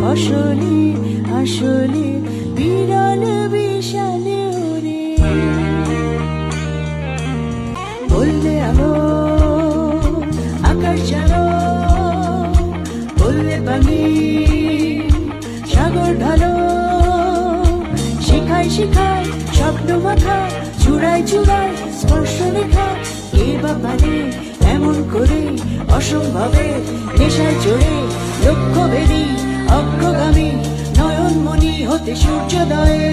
আসলে আসলে বিরল বিশাল ওরে বললে আলো আকাশ জানো বললে পানি সাগর ঢালো শিখায় শিখায় স্বপ্ন মাখা চূড়ায় চূড়ায় স্পর্শ লেখা এ বাপারে এমন করে অসম্ভবে নেশায় চড়ে লক্ষ্য ভেদি অগ্রগামী নয়নমণি হতে সূর্যোদয়ে